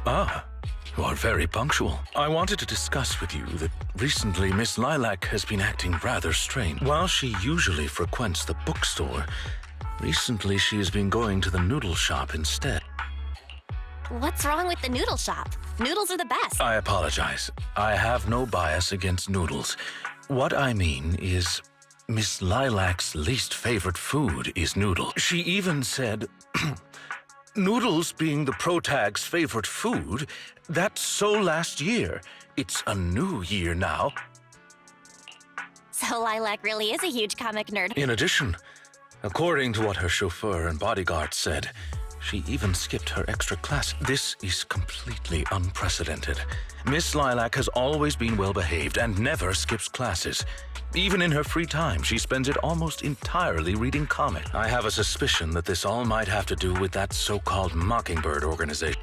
Ah, you are very punctual. I wanted to discuss with you that recently Miss Lilac has been acting rather strange. While she usually frequents the bookstore, recently she has been going to the noodle shop instead. What's wrong with the noodle shop? Noodles are the best. I apologize. I have no bias against noodles. What I mean is, Miss Lilac's least favorite food is noodle. She even said, noodles being the protag's favorite food, that's so last year. It's a new year now. So Lilac really is a huge comic nerd. In addition, according to what her chauffeur and bodyguard said, she even skipped her extra class. This is completely unprecedented. Miss Lilac has always been well-behaved and never skips classes. Even in her free time, she spends it almost entirely reading comics. I have a suspicion that this all might have to do with that so-called Mockingbird organization.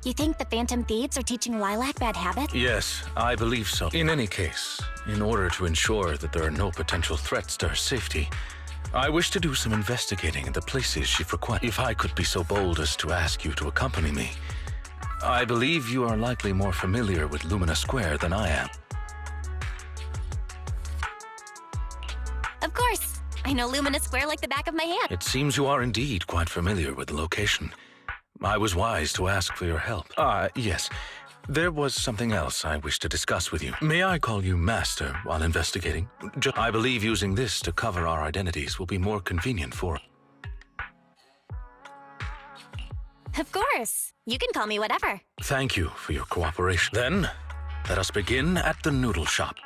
You think the Phantom Thieves are teaching Lilac bad habits? Yes, I believe so. In any case, in order to ensure that there are no potential threats to her safety, I wish to do some investigating at the places she frequents. If I could be so bold as to ask you to accompany me. I believe you are likely more familiar with Lumina Square than I am. Of course. I know Lumina Square like the back of my hand. It seems you are indeed quite familiar with the location. I was wise to ask for your help. Yes. There was something else I wish to discuss with you. May I call you Master while investigating? I believe using this to cover our identities will be more convenient for us. Of course. You can call me whatever. Thank you for your cooperation. Then, let us begin at the noodle shop.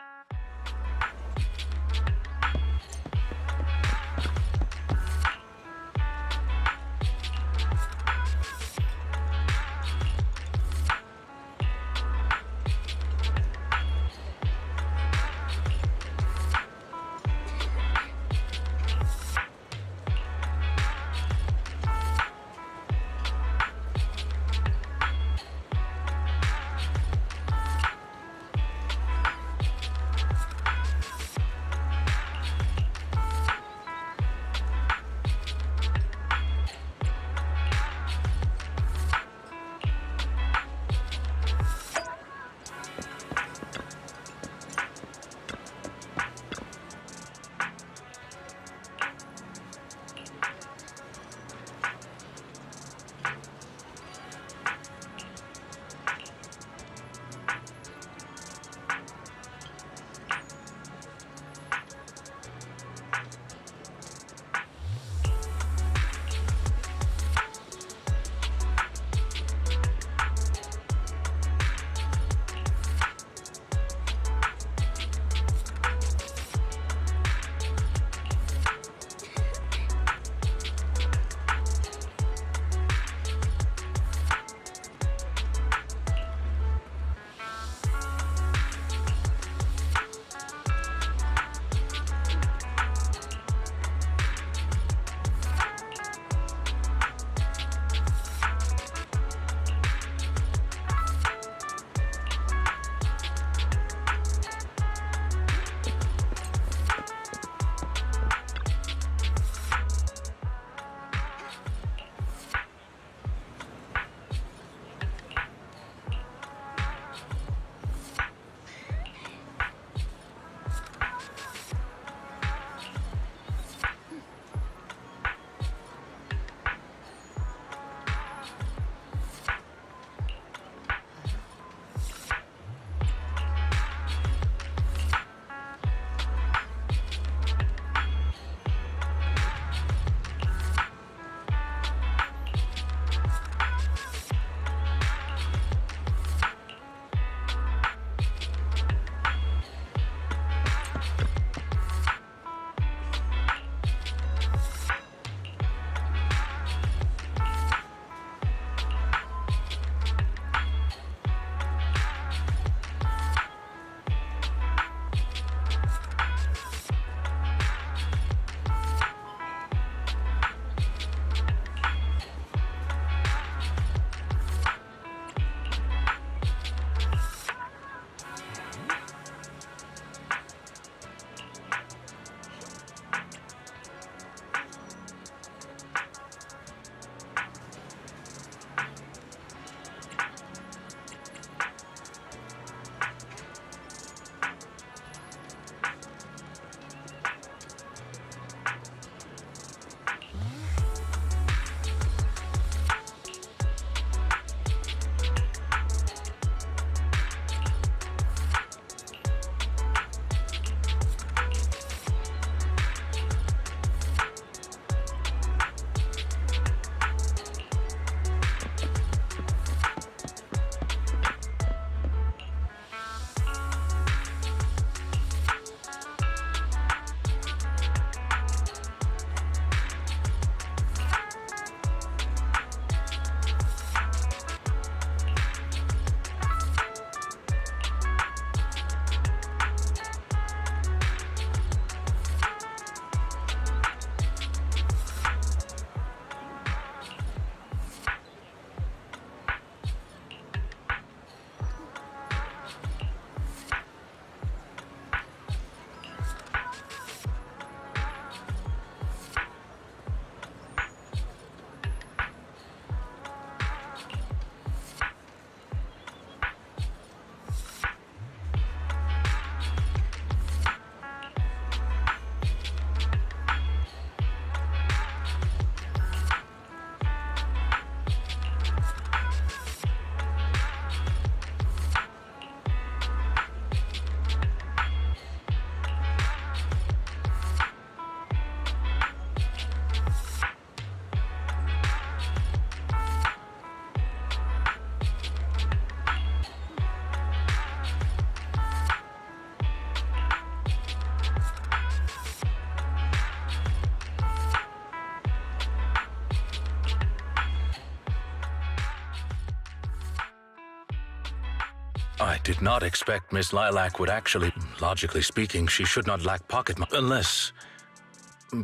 I did not expect Miss Lilac would actually... Logically speaking, she should not lack pocket money. Unless...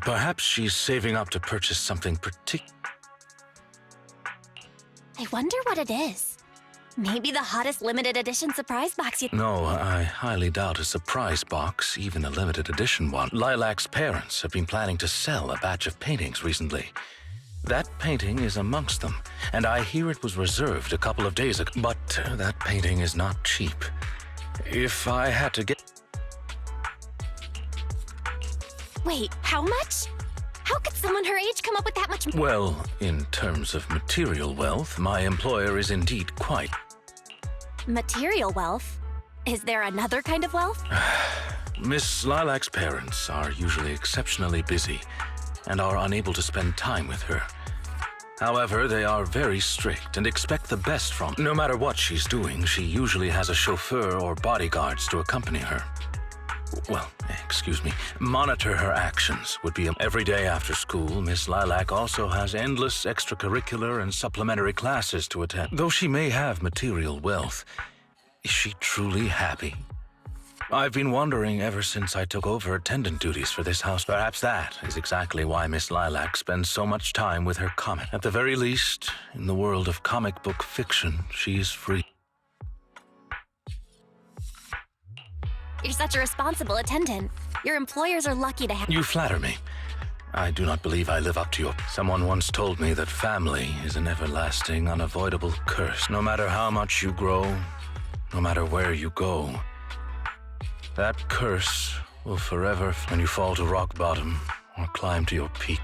Perhaps she's saving up to purchase something I wonder what it is. Maybe the hottest limited edition surprise box you... No, I highly doubt a surprise box, even a limited edition one. Lilac's parents have been planning to sell a batch of paintings recently. That painting is amongst them, and I hear it was reserved a couple of days ago. But that painting is not cheap. If I had to get... Wait, how much? How could someone her age come up with that much... Well, in terms of material wealth, my employer is indeed quite... Material wealth? Is there another kind of wealth? Miss Lilac's parents are usually exceptionally busy and are unable to spend time with her. However, they are very strict and expect the best from... No matter what she's doing, she usually has a chauffeur or bodyguards to accompany her. Well, excuse me, monitor her actions would be... Every day after school, Miss Lilac also has endless extracurricular and supplementary classes to attend. Though she may have material wealth, is she truly happy? I've been wondering ever since I took over attendant duties for this house. Perhaps that is exactly why Miss Lilac spends so much time with her comic. At the very least, in the world of comic book fiction, she is free. You're such a responsible attendant. Your employers are lucky to have... You flatter me. I do not believe I live up to your... Someone once told me that family is an everlasting, unavoidable curse. No matter how much you grow, no matter where you go, that curse will forever... When you fall to rock bottom or climb to your peak,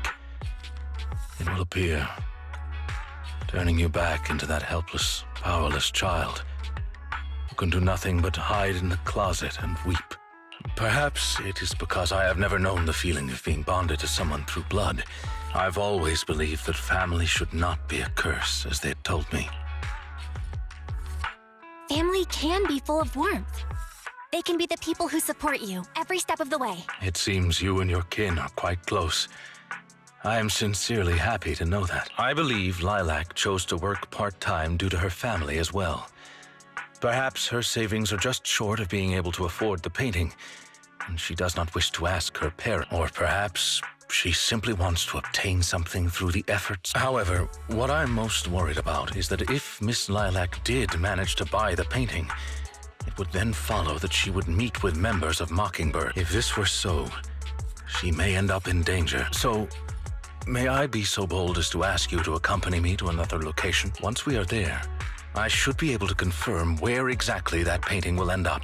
it will appear, turning you back into that helpless, powerless child who can do nothing but hide in the closet and weep. Perhaps it is because I have never known the feeling of being bonded to someone through blood. I've always believed that family should not be a curse, as they had told me. Family can be full of warmth. They can be the people who support you every step of the way. It seems you and your kin are quite close. I am sincerely happy to know that. I believe Lilac chose to work part-time due to her family as well. Perhaps her savings are just short of being able to afford the painting, and she does not wish to ask her parent. Or perhaps she simply wants to obtain something through the efforts. However, what I'm most worried about is that if Miss Lilac did manage to buy the painting, it would then follow that she would meet with members of Mockingbird. If this were so, she may end up in danger. So, may I be so bold as to ask you to accompany me to another location? Once we are there, I should be able to confirm where exactly that painting will end up.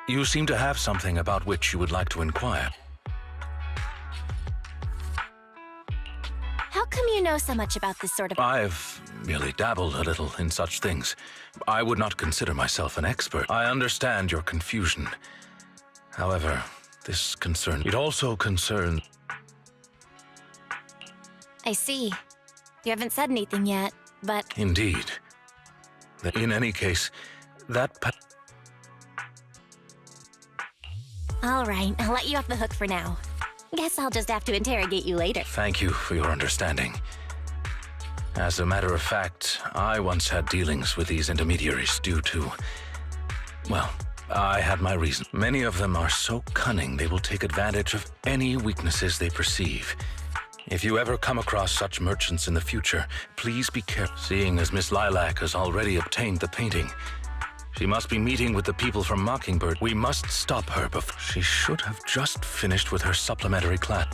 You seem to have something about which you would like to inquire. How come you know so much about this sort of... I've merely dabbled a little in such things. I would not consider myself an expert. I understand your confusion. However, this concern... It also concerns... I see. You haven't said anything yet, but... Indeed. In any case, that... All right, I'll let you off the hook for now. Guess I'll just have to interrogate you later. Thank you for your understanding. As a matter of fact, I once had dealings with these intermediaries due to... Well, I had my reason. Many of them are so cunning they will take advantage of any weaknesses they perceive. If you ever come across such merchants in the future, please be careful. Seeing as Miss Lilac has already obtained the painting, she must be meeting with the people from Mockingbird. We must stop her before... She should have just finished with her supplementary class.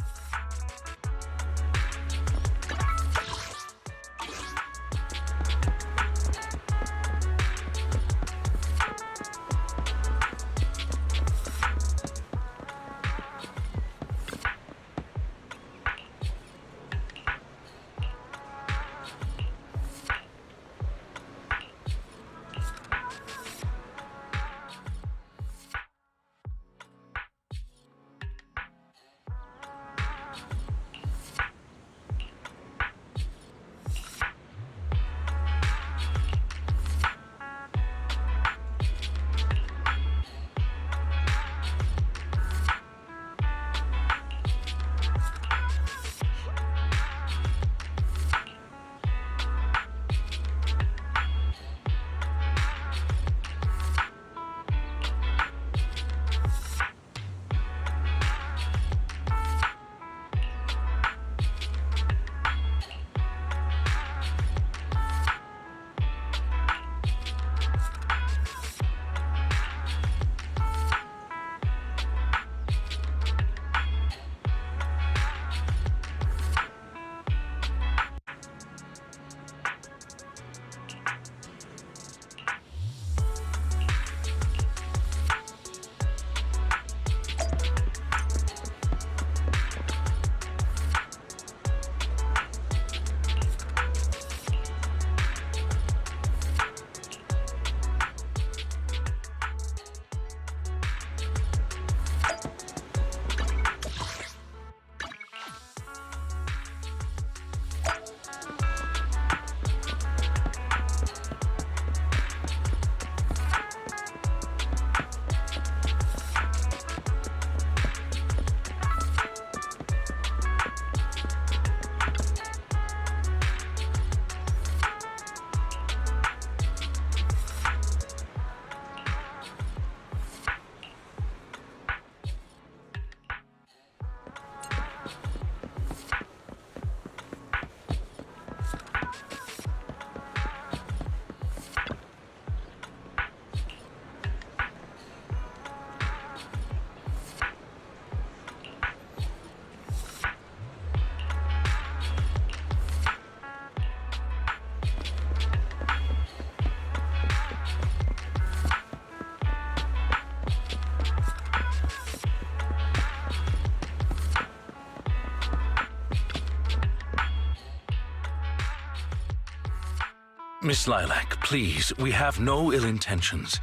Miss Lilac, please, we have no ill intentions.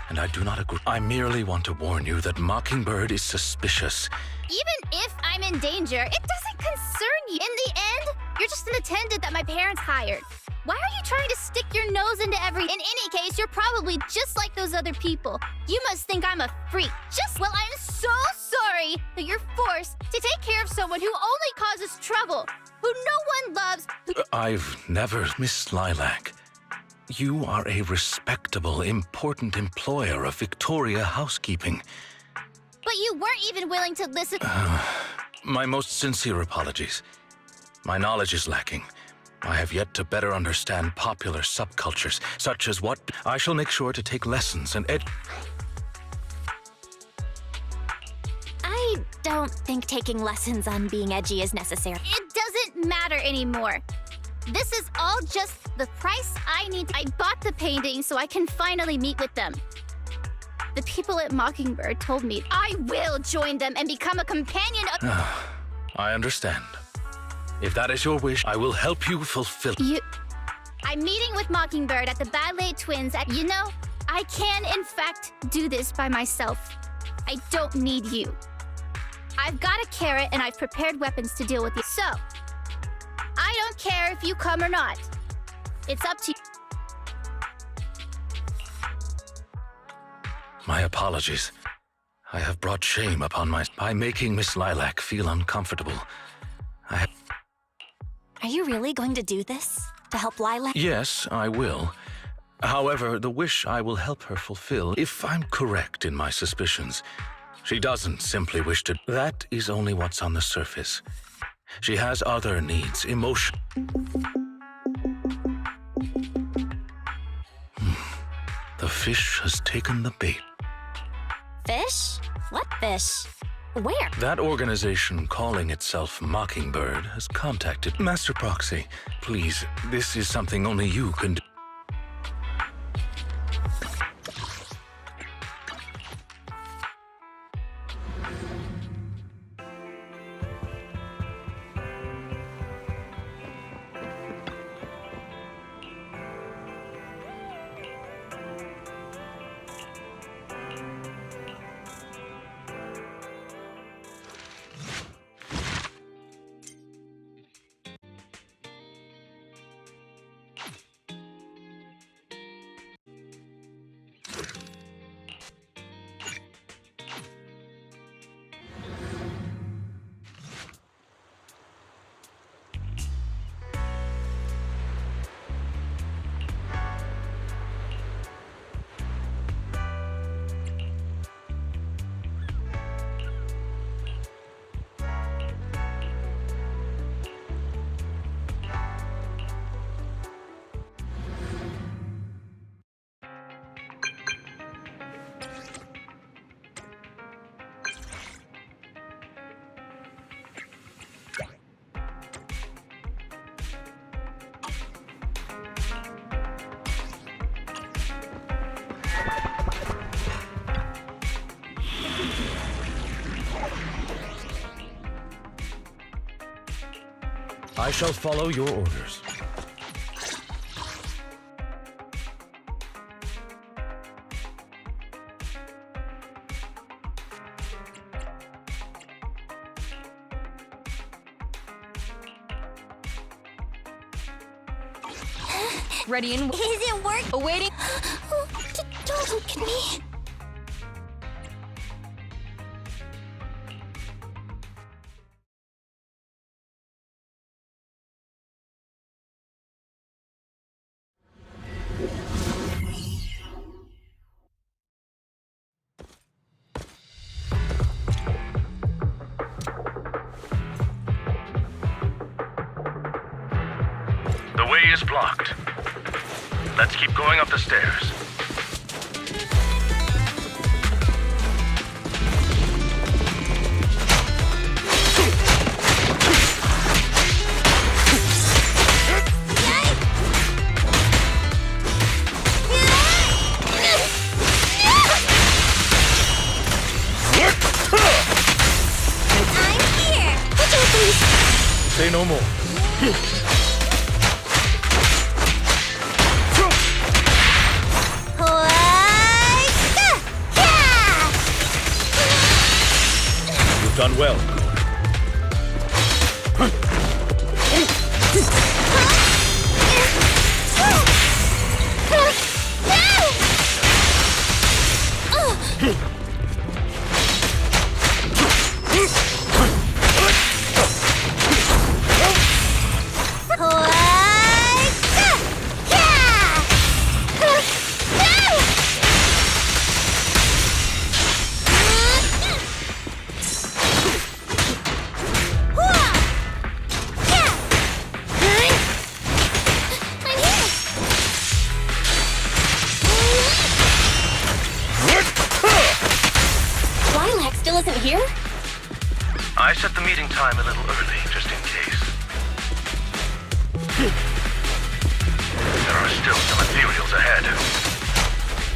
And I do not agree. I merely want to warn you that Mockingbird is suspicious. Even if I'm in danger, it doesn't concern you. In the end, you're just an attendant that my parents hired. Why are you trying to stick your nose into every... In any case, you're probably just like those other people. You must think I'm a freak. Well, I'm so sorry that you're forced to take care of someone who only causes trouble, who no one loves. I've never... Miss Lilac, you are a respectable, important employer of Victoria Housekeeping. But you weren't even willing to listen. My most sincere apologies. My knowledge is lacking. I have yet to better understand popular subcultures, such as what... I shall make sure to take lessons and I don't think taking lessons on being edgy is necessary. It doesn't matter anymore. This is all just the price I need. I bought the painting so I can finally meet with them. The people at Mockingbird told me I will join them and become a companion of... I understand. If that is your wish, I will help you fulfill... I'm meeting with Mockingbird at the Ballet Twins at... You know, I can, in fact, do this by myself. I don't need you. I've got a carrot and I've prepared weapons to deal with you. So, I don't care if you come or not. It's up to you. My apologies. I have brought shame upon by making Miss Lilac feel uncomfortable. Are you really going to do this? To help Lilac? Yes, I will. However, the wish I will help her fulfill, if I'm correct in my suspicions, she doesn't simply wish to... That is only what's on the surface. She has other needs, emotion... The fish has taken the bait. Fish? What fish? Where? That organization calling itself Mockingbird has contacted Master Proxy. Please, this is something only you can do. I shall follow your orders. Ready and... Is it work? Awaiting... Don't look at me. The way is blocked. Let's keep going up the stairs. I'm here. Put your please. Say no more. You've done well. Isn't here? I set the meeting time a little early, just in case. There are still some ethereals ahead.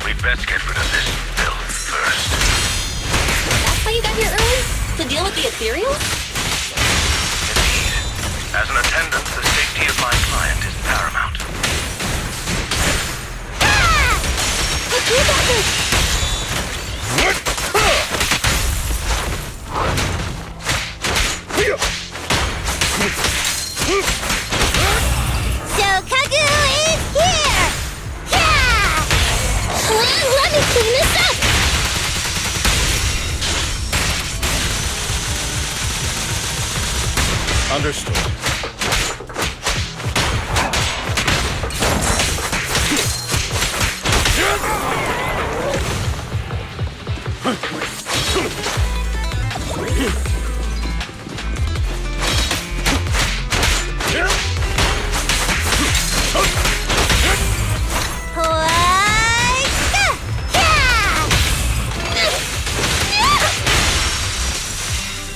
We'd best get rid of this filth first. first. That's why you got here early? To deal with the ethereal? Indeed. As an attendant, the safety of my client is paramount. Ah! Look, you got this! So Kagu is here! Yeah! Let me clean this up! Understood.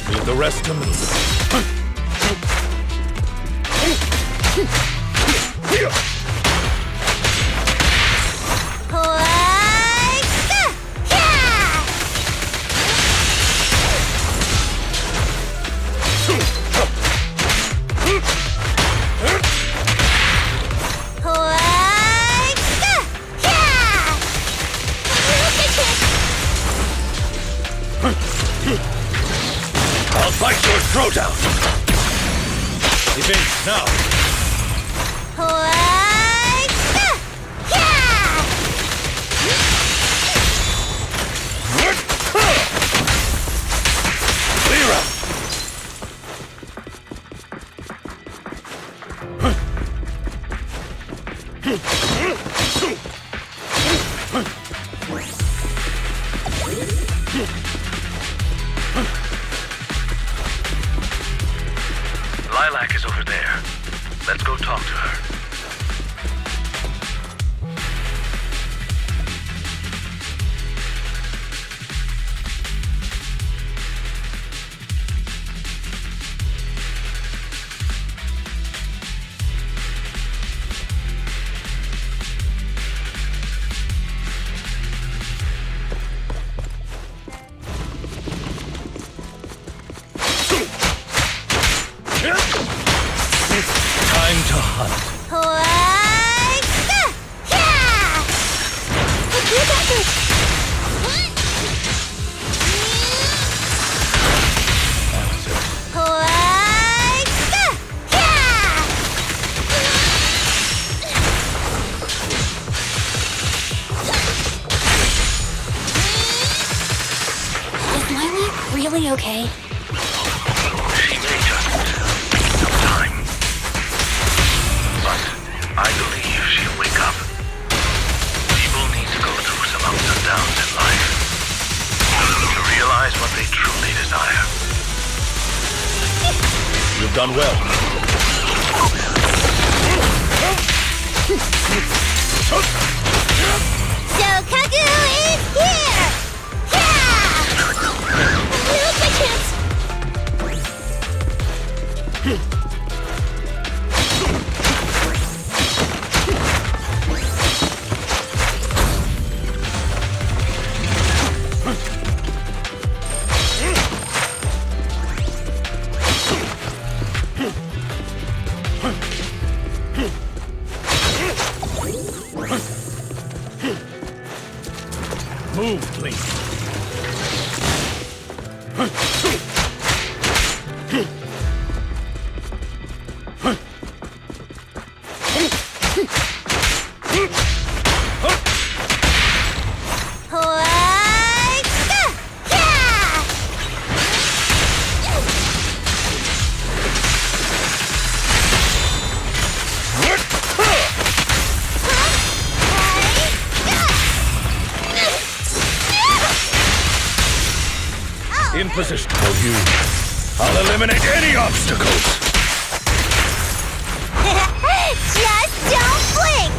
Leave the rest to me. I'll bite your throat out! Evade now! Clear out! Lilac is over there. Let's go talk to her. Time to hunt. That's it. Is Lilac really okay? She may just need some time. But I believe she'll wake up. People need to go through some ups and downs in life to realize what they truly desire. You've done well. So Kagu is here! Yeah! Here's my chance! Move, please. In position for you. I'll eliminate any obstacles. Just don't blink!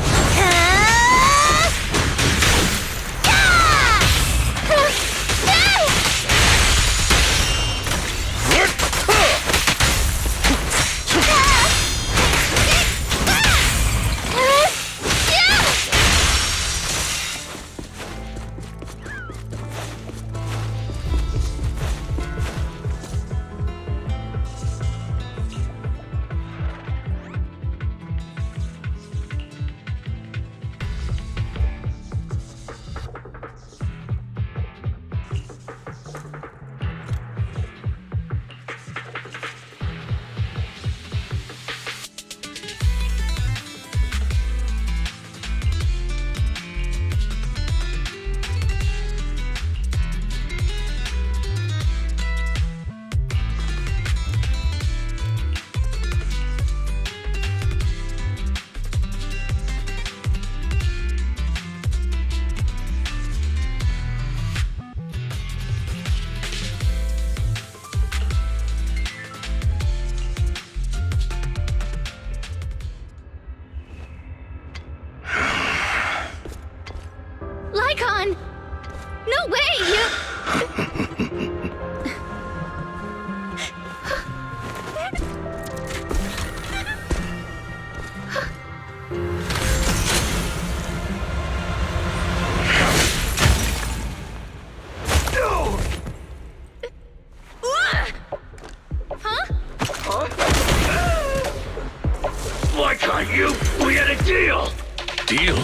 Deal?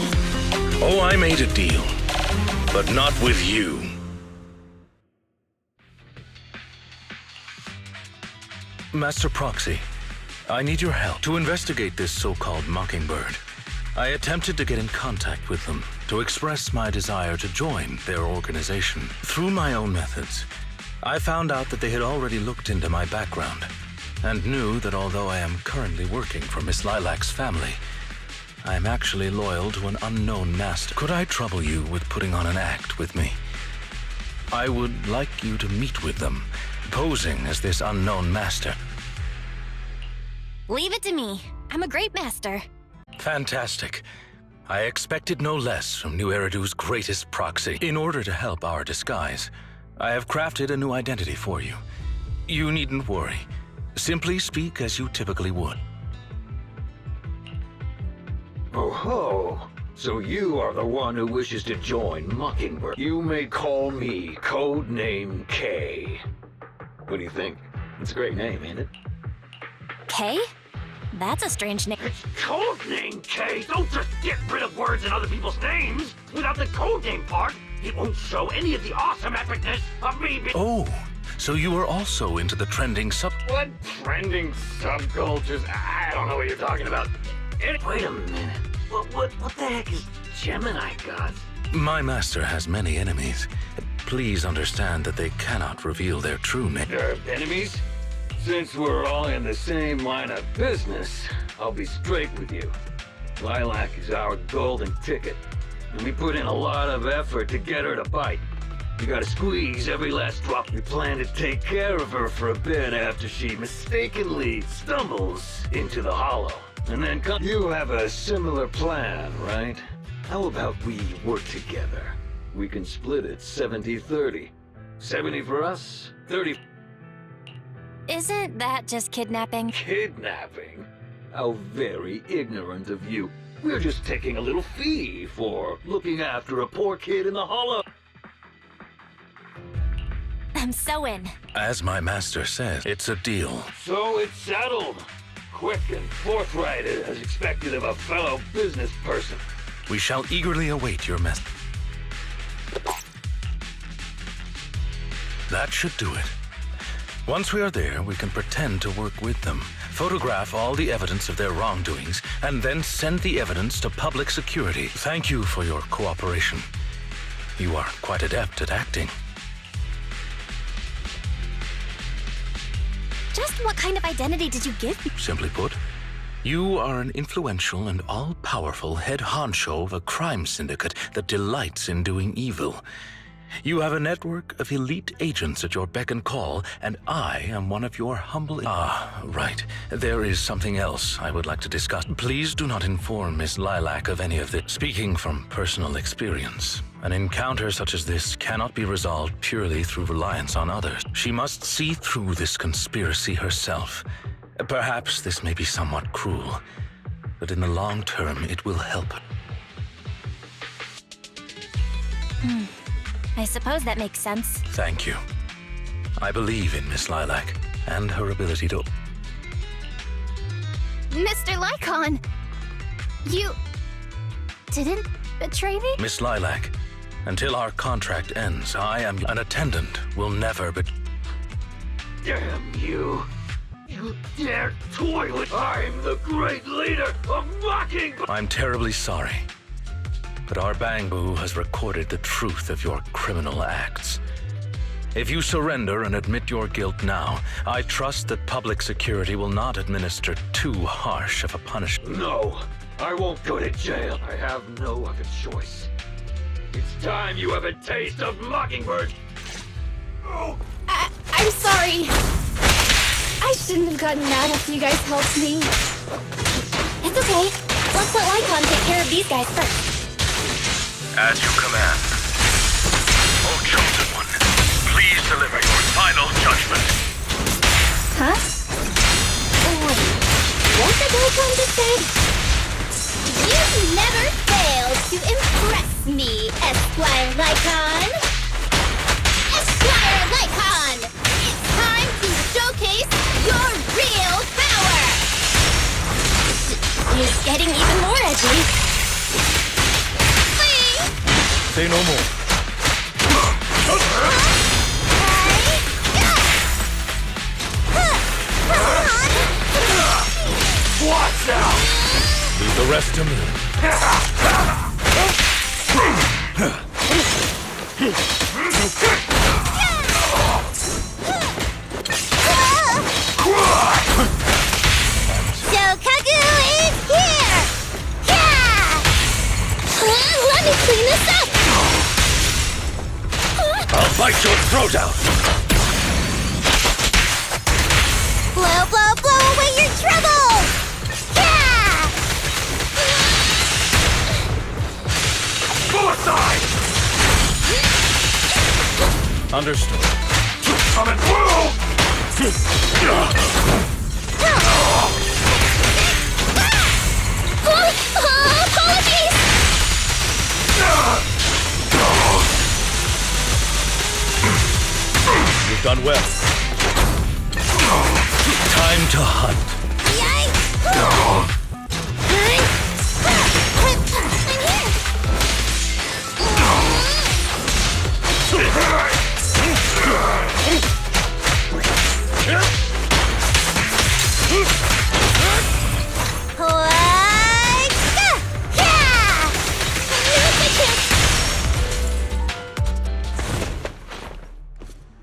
Oh, I made a deal. But not with you. Master Proxy, I need your help to investigate this so-called Mockingbird. I attempted to get in contact with them to express my desire to join their organization. Through my own methods, I found out that they had already looked into my background and knew that although I am currently working for Miss Lilac's family, I am actually loyal to an unknown master. Could I trouble you with putting on an act with me? I would like you to meet with them, posing as this unknown master. Leave it to me. I'm a great master. Fantastic. I expected no less from New Eridu's greatest proxy. In order to help our disguise, I have crafted a new identity for you. You needn't worry. Simply speak as you typically would. Oh ho! So you are the one who wishes to join Mockingbird. You may call me Codename K. What do you think? It's a great name, ain't it? K? That's a strange name. It's Codename K! Don't just get rid of words in other people's names! Without the codename part, it won't show any of the awesome epicness of me Oh, so you are also into the trending What trending subcultures? I don't know what you're talking about. Wait a minute. What the heck is Gemini gods? My master has many enemies. Please understand that they cannot reveal their true name. They're enemies? Since we're all in the same line of business, I'll be straight with you. Lilac is our golden ticket, and we put in a lot of effort to get her to bite. We gotta squeeze every last drop. We plan to take care of her for a bit after she mistakenly stumbles into the hollow. And then come. You have a similar plan, right? How about we work together? We can split it 70-30. 70 for us, 30. Isn't that just kidnapping? Kidnapping? How very ignorant of you. We're just taking a little fee for looking after a poor kid in the hollow. I'm so in. As my master says, it's a deal. So it's settled. Quick and forthright as expected of a fellow business person. We shall eagerly await your message. That should do it. Once we are there, we can pretend to work with them, photograph all the evidence of their wrongdoings, and then send the evidence to public security. Thank you for your cooperation. You are quite adept at acting. Just what kind of identity did you give me? Simply put, you are an influential and all-powerful head honcho of a crime syndicate that delights in doing evil. You have a network of elite agents at your beck and call, and I am one of your humble... Ah, right. There is something else I would like to discuss. Please do not inform Miss Lilac of any of this. Speaking from personal experience, an encounter such as this cannot be resolved purely through reliance on others. She must see through this conspiracy herself. Perhaps this may be somewhat cruel, but in the long term it will help. I suppose that makes sense. Thank you. I believe in Miss Lilac and her ability to... Mr. Lycon, you didn't betray me? Miss Lilac, until our contract ends, I am... An attendant will never be... Damn you! You dare toy with... I'm the great leader of Mockingbird! I'm terribly sorry, but our Bangbu has recorded the truth of your criminal acts. If you surrender and admit your guilt now, I trust that public security will not administer too harsh of a punishment. No, I won't go to jail. I have no other choice. It's time you have a taste of Mockingbird. Oh. I'm sorry. I shouldn't have gotten mad after you guys helped me. It's okay. Let's let Lycon take care of these guys first. As you command. O Chosen One, please deliver your final judgment. Huh? Oh, wait. What did Lycon just say? You never failed to impress me, Esquire Lycon. Esquire Lycon! It's time to showcase your real power! He's getting even more edgy. say no more. Watch out! Leave the rest to me. Kagu is here! Yeah! Let me clean this up! I'll bite your throat out. Blow, blow, blow away your troubles! Yeah! Suicide! Understood. Coming through! Apologies! You've done well. Time to hunt.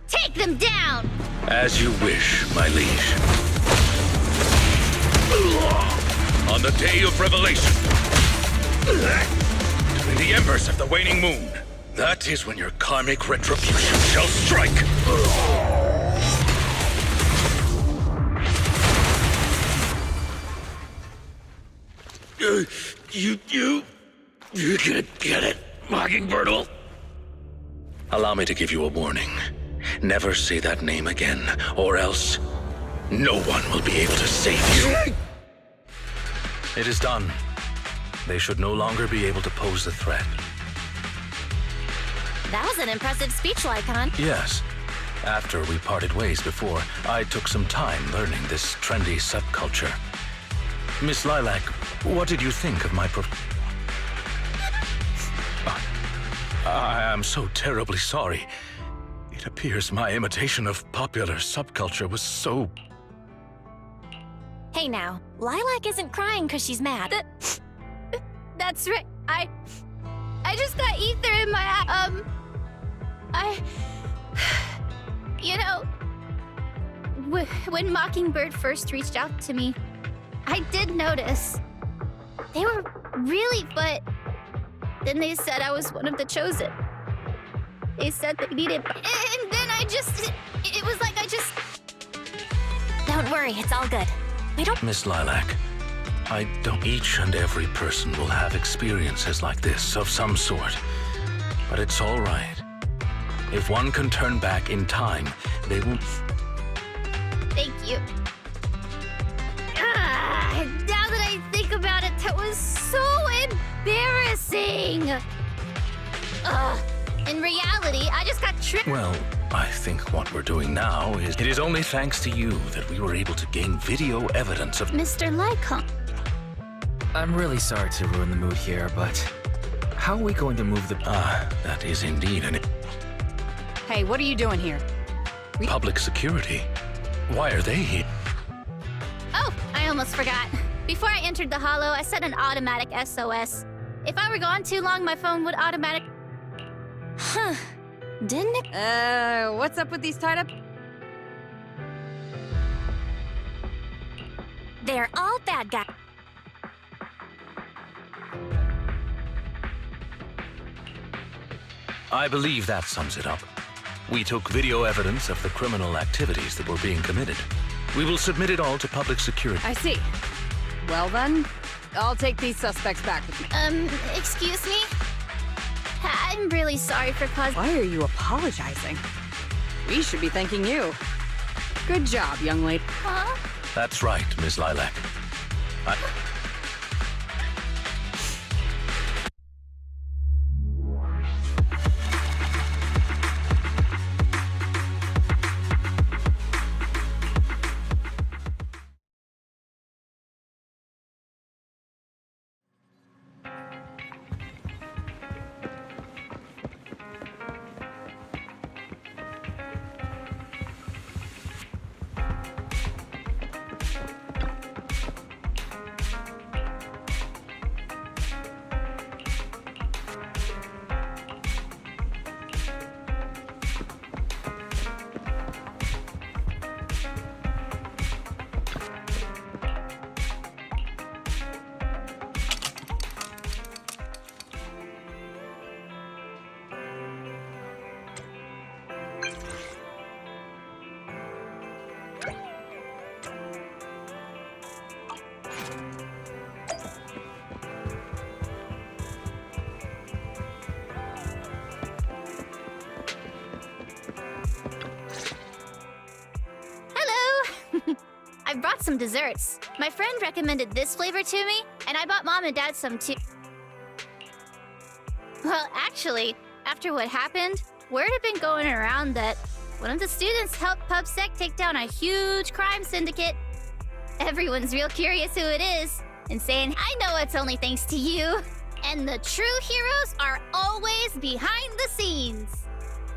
Take them down! As you wish, my liege. On the day of revelation, in the embers of the waning moon, that is when your karmic retribution shall strike. You're gonna get it, Mockingbird. Allow me to give you a warning. Never say that name again, or else no one will be able to save you. It is done. They should no longer be able to pose a threat. That was an impressive speech, Lycon. Yes. After we parted ways before, I took some time learning this trendy subculture. Miss Lilac, what did you think of my I am so terribly sorry. It appears my imitation of popular subculture was so... Hey now, Lilac isn't crying because she's mad. That's right. I just got ether in my you know, when Mockingbird first reached out to me, I did notice they were really, but then they said I was one of the chosen. They said they needed, and then it was like I just... Don't worry, it's all good. We don't... Miss Lilac, I don't... Each and every person will have experiences like this of some sort. But it's all right. If one can turn back in time, they will... Thank you. Now that I think about it, that was so embarrassing. In reality, I just got tricked. Well, I think what we're doing now is... It is only thanks to you that we were able to gain video evidence of... Mr. Lycon. I'm really sorry to ruin the mood here, but how are we going to move the... that is indeed an... Hey, what are you doing here? Public security. Why are they here? Oh, I almost forgot. Before I entered the Hollow, I set an automatic SOS. If I were gone too long, my phone would automatic... Huh. Didn't it? What's up with these tied up? They're all bad guys. I believe that sums it up. We took video evidence of the criminal activities that were being committed. We will submit it all to public security. I see. Well then, I'll take these suspects back with me. Excuse me? I'm really sorry for causing... Why are you apologizing? We should be thanking you. Good job, young lady. Huh? That's right, Miss Lilac. I brought some desserts. My friend recommended this flavor to me, and I bought Mom and Dad some too. Well, actually, after what happened, word had been going around that one of the students helped PubSec take down a huge crime syndicate. Everyone's real curious who it is, and saying, I know it's only thanks to you. And the true heroes are always behind the scenes.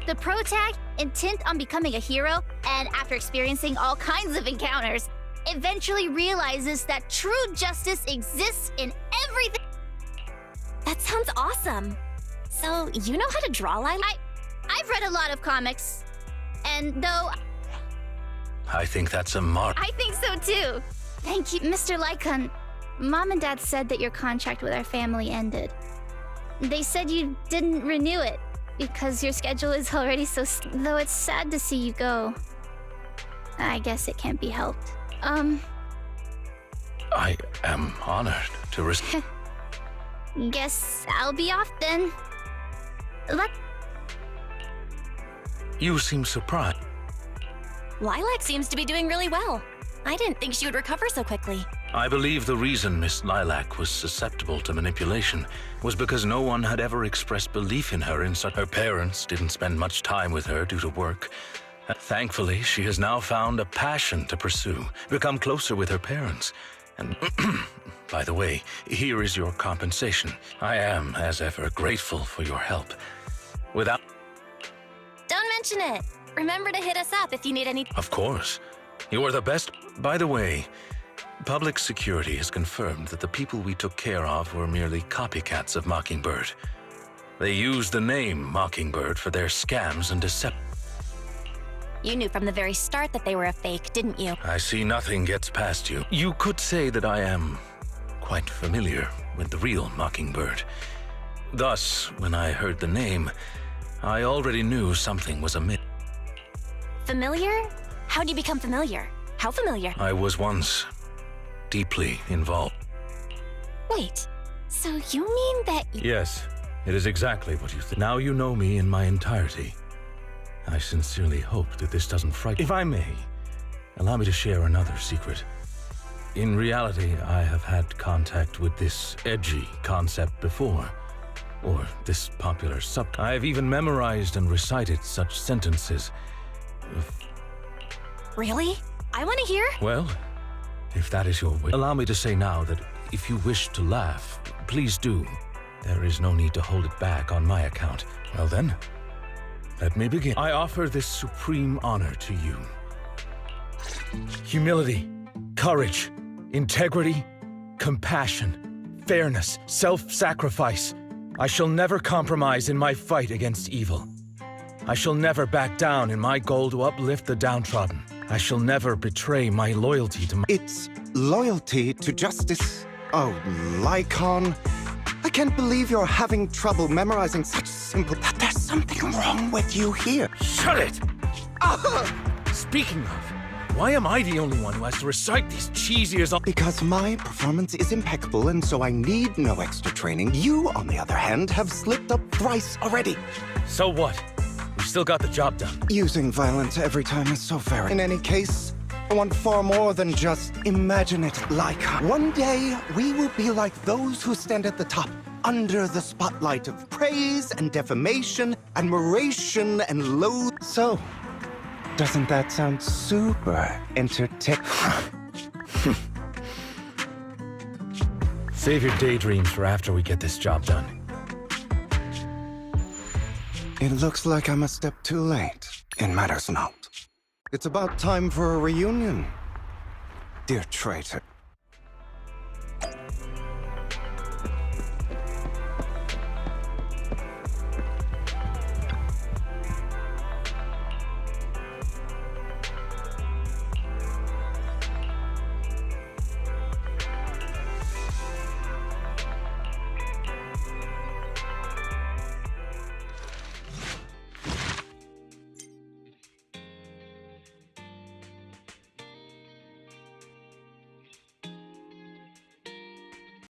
The protag, intent on becoming a hero, and after experiencing all kinds of encounters, eventually realizes that true justice exists in everything. That sounds awesome. So, you know how to draw, Lilac? I've read a lot of comics, and though I think that's a I think so too. Thank you, Mr. Lycon. Mom and Dad said that your contract with our family ended. They said you didn't renew it because your schedule is already so though it's sad to see you go. I guess it can't be helped. I am honored to Guess I'll be off then. You seem surprised. Lilac seems to be doing really well. I didn't think she would recover so quickly. I believe the reason Miss Lilac was susceptible to manipulation was because no one had ever expressed belief in her in such. Her parents didn't spend much time with her due to work. Thankfully, she has now found a passion to pursue, become closer with her parents. And by the way, here is your compensation. I am, as ever, grateful for your help. Without... Don't mention it. Remember to hit us up if you need any. Of course. You are the best. By the way, public security has confirmed that the people we took care of were merely copycats of Mockingbird. They used the name Mockingbird for their scams and deception. You knew from the very start that they were a fake, didn't you? I see nothing gets past you. You could say that I am quite familiar with the real Mockingbird. Thus, when I heard the name, I already knew something was amiss. Familiar? How'd you become familiar? How familiar? I was once deeply involved. Wait, so you mean that Yes, it is exactly what you think. Now you know me in my entirety. I sincerely hope that this doesn't frighten. If I may, allow me to share another secret. In reality, I have had contact with this edgy concept before, or this popular I have even memorized and recited such sentences. Really? I want to hear. Well, if that is your wish. Allow me to say now that if you wish to laugh, please do. There is no need to hold it back on my account. Well then, let me begin. I offer this supreme honor to you. Humility, courage, integrity, compassion, fairness, self-sacrifice. I shall never compromise in my fight against evil. I shall never back down in my goal to uplift the downtrodden. I shall never betray my loyalty to my— It's loyalty to justice. Oh, Lycon. I can't believe you're having trouble memorizing such simple— There's something wrong with you here. Shut it! Speaking of, why am I the only one who has to recite these cheesy as— Because my performance is impeccable and so I need no extra training. You, on the other hand, have slipped up thrice already. So what? We still got the job done. Using violence every time is so very— In any case, I want far more than just imagine it. Lycon. One day, we will be like those who stand at the top, under the spotlight of praise and defamation, admiration and loathe. So, doesn't that sound super entertaining? Save your daydreams for after we get this job done. It looks like I'm a step too late. It matters not. It's about time for a reunion, dear traitor.